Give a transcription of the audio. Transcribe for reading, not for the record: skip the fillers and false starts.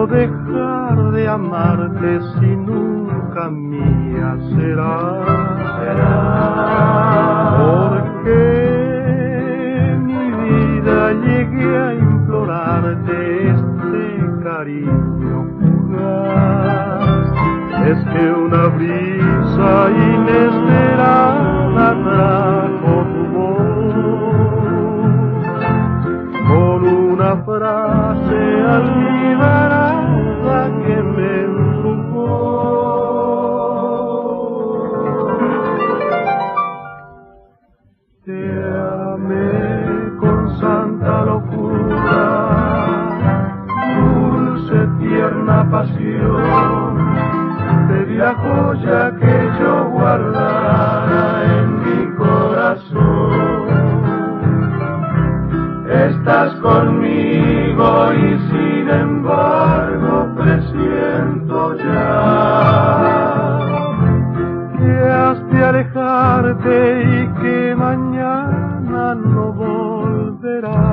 Dejar de amarte si nunca mía será. Porque mi vida llegué a implorarte este cariño fugaz. Es que una brisa inesperada trajo tu voz con una frase almibarada que me embrujó. Te amé con santa locura, dulce tierna pasión. Te di la joya que yo guardara en mi corazón. Estás conmigo y sin embargo presiento ya que has de alejarte y que mañana no volverás.